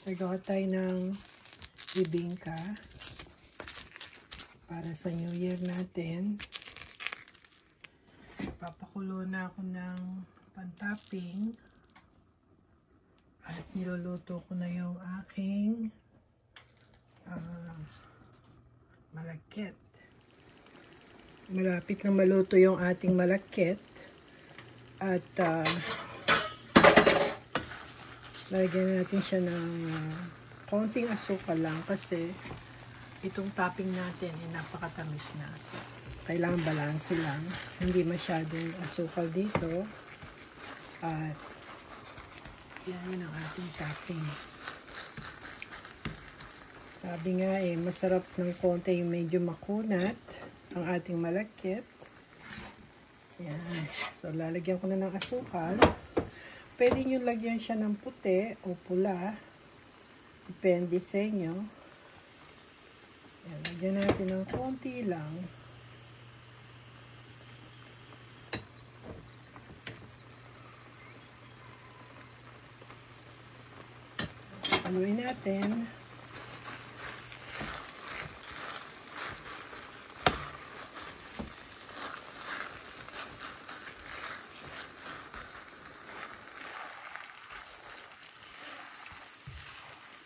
Nagawa tayo ng bibingka para sa New Year natin. Papakulo na ako ng pan-topping at niluluto ko na yung aking malagkit. Malapit na maluto yung ating malagkit at lagyan natin siya ng konting asukal lang kasi itong topping natin ay napakatamis na. So, kailangan balanse lang. Hindi masyadong asukal dito. At yan ang ating topping. Sabi nga masarap ng konti yung medyo makunat ang ating malagkit. Yan. So, lalagyan ko na ng asukal. Pwede nyo lagyan siya ng puti o pula. Depende sa inyo. Yan. Lagyan natin ng konti lang. Haluin natin.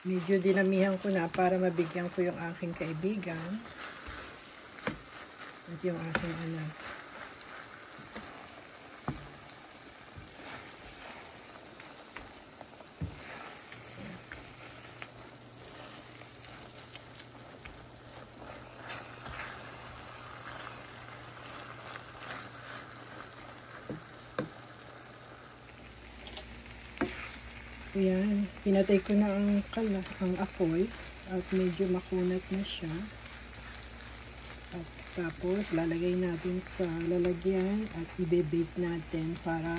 Medyo dinamihan ko na para mabigyan ko yung aking kaibigan at yung aking anak. Ayan, pinatay ko na ang apoy at medyo makunat na siya. At tapos lalagay natin sa lalagyan at i-bake natin para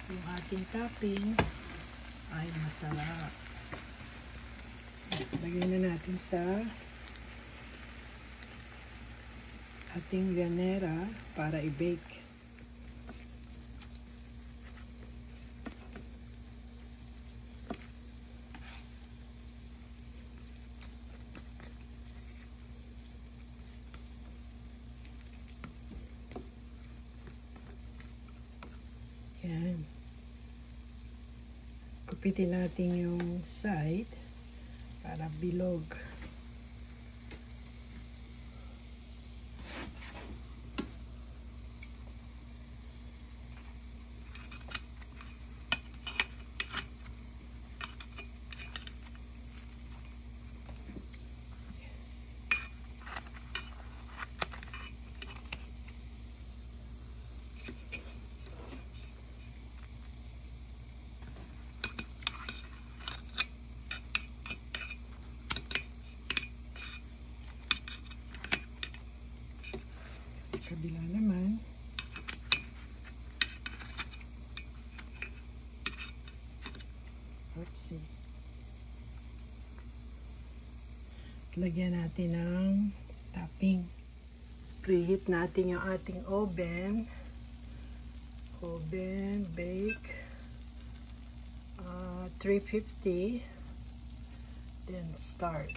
yung ating topping ay masarap. Lagay na natin sa ating ganera para i-bake. Yan. Kupitin natin yung side para bilog. Kabila naman. Oopsie. Lagyan natin ng topping. Preheat natin yung ating oven. Oven, bake. 350. Then start.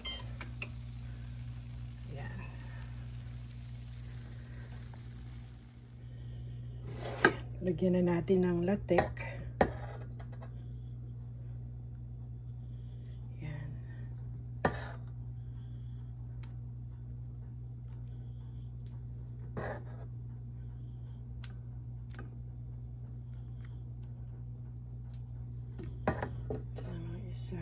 Lagyan na natin ng latek. Yan. Ito naman isa.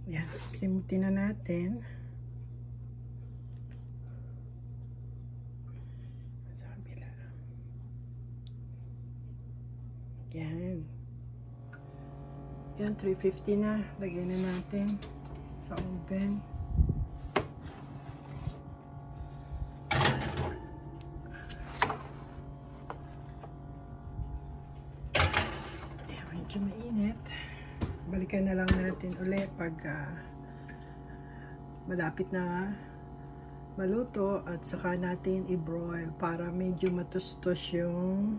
Yan, simutin na natin. Sa kabila. Yan. Yan, 350 na. Lagyan na natin sa oven. medyo mainit. Balikan na lang natin ulit pag malapit na maluto at saka natin i-broil para medyo matustos yung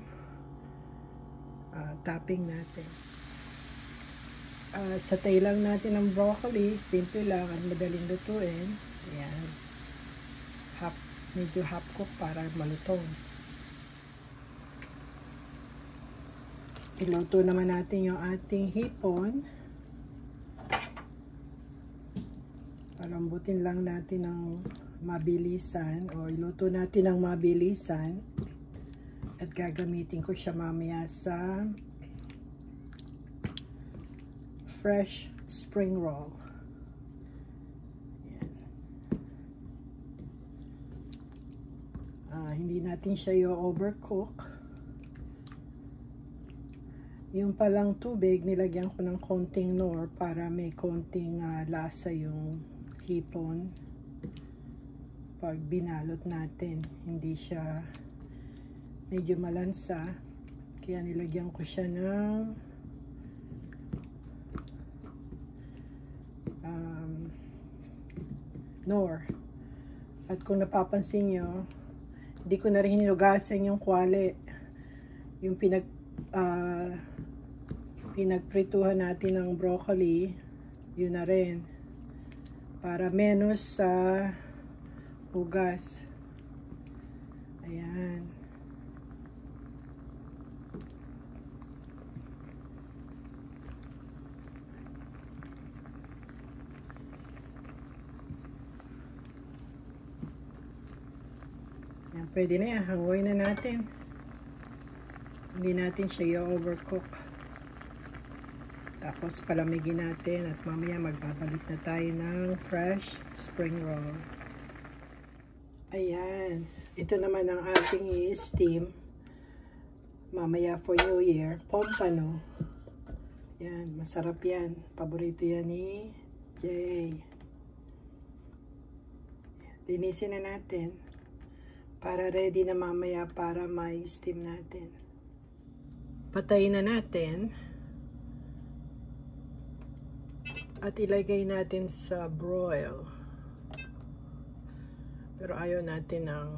topping natin. Satay lang natin ang broccoli, simple lang at madaling lutuin. Ayan. Medyo half cook para malutong. Iluto naman natin yung ating hipon. Palambutin lang natin ng mabilisan o iluto natin ng mabilisan at gagamitin ko siya mamaya sa fresh spring roll. Hindi natin siya i-overcook. Yung palang tubig, nilagyan ko ng konting nor para may konting lasa yung hipon pag binalot natin. Hindi siya medyo malansa. Kaya nilagyan ko siya ng nor. At kung napapansin nyo, hindi ko na rin hinugasan yung kwale. Yung pinagprituhan natin ng broccoli, yun na rin. Para menos sa hugas. Ayan. Yan, pwede na yan. Hanguin na natin. Hindi natin siya i-overcook. Tapos palamigin natin at mamaya magbabalik na tayo ng fresh spring roll. Ayan. Ito naman ang ating i-steam mamaya for New Year. Pompano. Yan. Masarap yan. Paborito yan ni Jay. Linisin na natin. Para ready na mamaya para may steam natin. Patayin na natin. At ilagay natin sa broil. Pero ayaw natin ng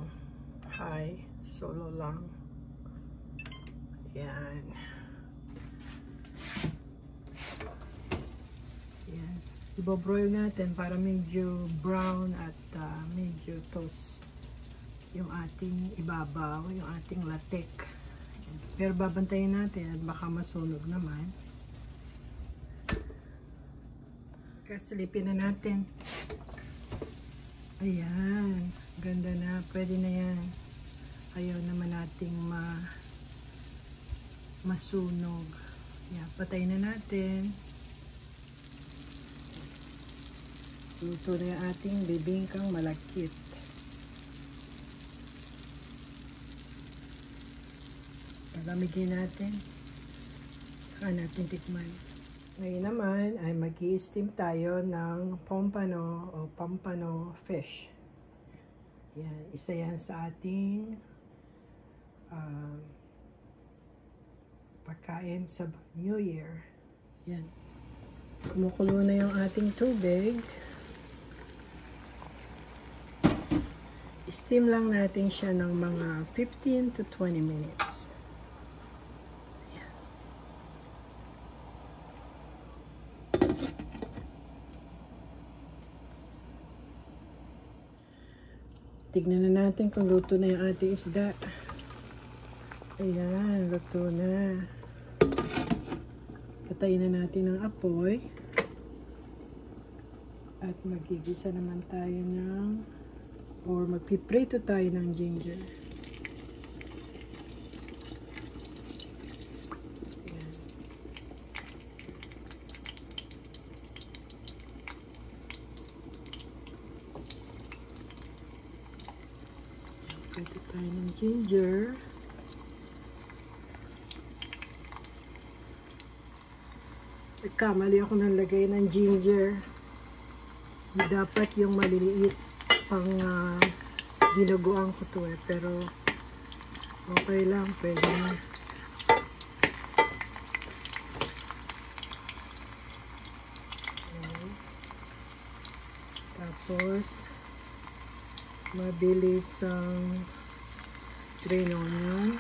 high. Solo lang. Yan. Yan. Ibobroil natin para medyo brown at medyo toast yung ating ibabaw, yung ating latik. Pero babantayin natin at baka masunog naman. Kasilipin na natin. Ayan. Ganda na. Pwede na yan. Ayaw naman nating masunog. Ayan. Patayin na natin. Luto na yung ating bibingkang malagkit. Palamigin natin. Saka natin tikman. Ngayon naman ay mag-i-steam tayo ng pompano o pampano fish. Yan. Isa yan sa ating pagkain sa New Year. Yan. Kumukulo na yung ating tubig. Steam lang natin siya ng mga 15 to 20 minutes. Tignan na natin kung luto na yung ating isda. Ayan, luto na. Patayin na natin ang apoy. At magigisa naman tayo ng, or magpiprito tayo ng ginger. Ayan. Prito tayo ng ginger. Kamali ako ng lagay ng ginger. Dapat yung maliliit pang ginuguan ko to eh. Pero okay lang, pwede na. Tapos, mabilis ang green onion.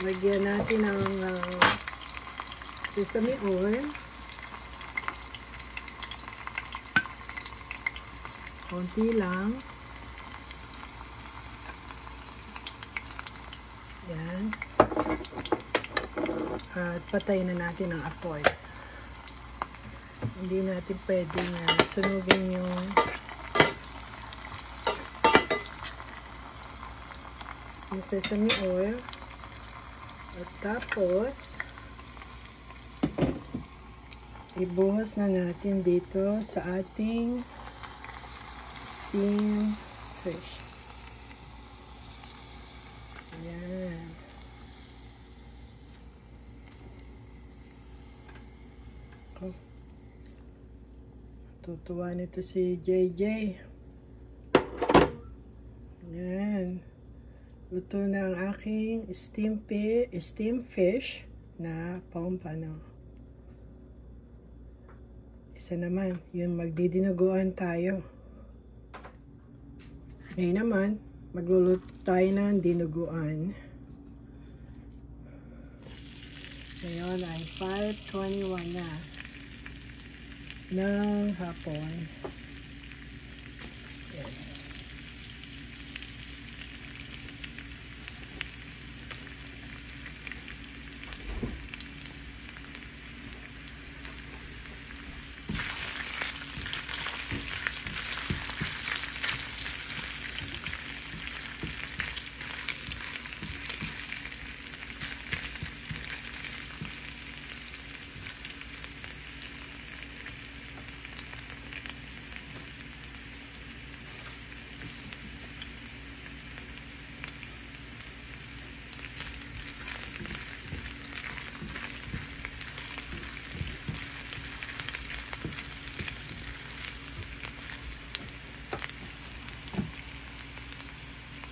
Lagyan natin ng sesame oil. Konti lang. Yan. At patay na natin ang apoy. Hindi natin pwedeng sunugin yung sesame oil. At tapos, ibuhos na natin dito sa ating steamed fish. Ayan. Oh. Tutuwa nito si JJ. Ayan. Luto na ang aking steamed fish na pampano. Isa naman, yung magdidinuguan tayo. Ngayon naman, magluluto tayo ng dinuguan. Ngayon ay 5:21 na ng hapon. Ayan.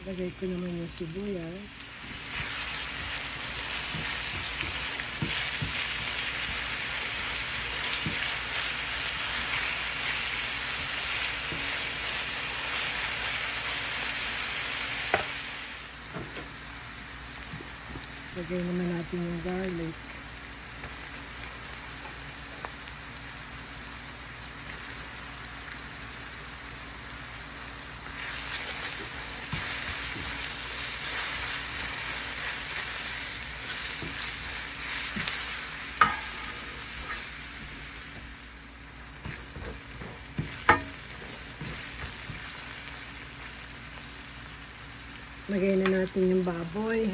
Lagay ko naman yung sibuyas. Lagay naman natin yung garlic. Lagay na natin yung baboy.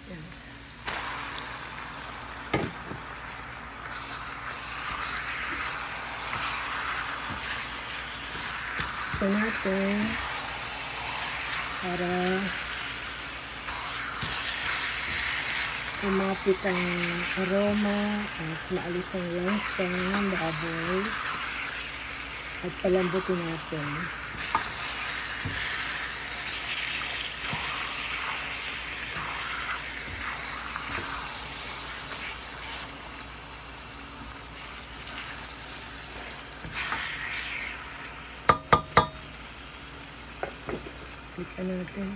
Yan. So natin para umapit ang aroma at maalis ang lansa ng baboy at palambutin natin. Ito natin.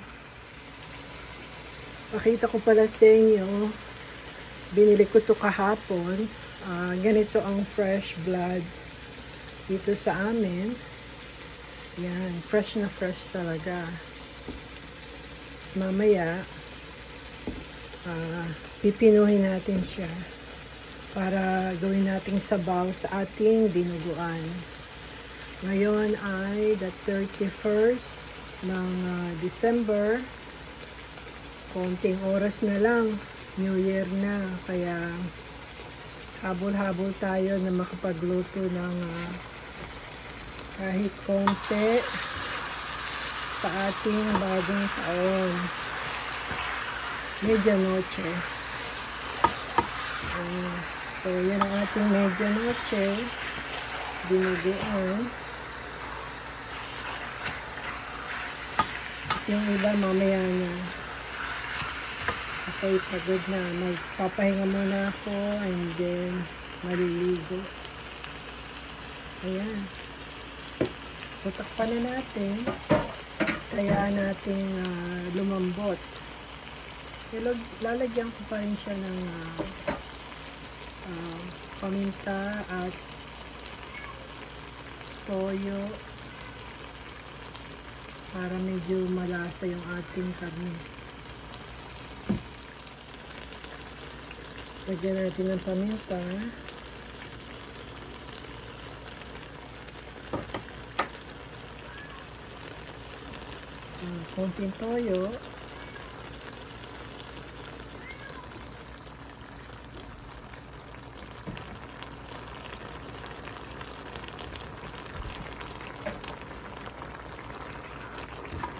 Pakita ko pala sa inyo, binili ko to kahapon. Ganito ang fresh blood dito sa amin. Yan, fresh na fresh talaga. Mamaya, pipinuhin natin siya para gawin nating sabaw sa ating dinuguan. Ngayon ay the 31st ng December. Konting oras na lang, New Year na, kaya habol-habol tayo na makapagluto ng kahit konti sa ating bagong taon. Medianoche. So yan ang ating medianoche. dinuguan. At yung iba mamaya na. Okay, pagod na. Magpapahinga muna ako and then maliligo. Ayan. So, takpan na natin. Kaya natin lumambot. Lalagyan ko pa rin siya ng paminta at toyo para medyo malasa yung ating karne. Lagyan natin ng paminta. Konting toyo.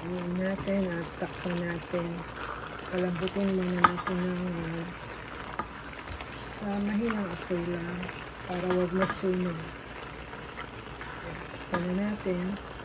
Ayan natin at takpan natin. Palambutin muna natin ng sa mahinang apoy lang para wag masunog. Takpan na natin.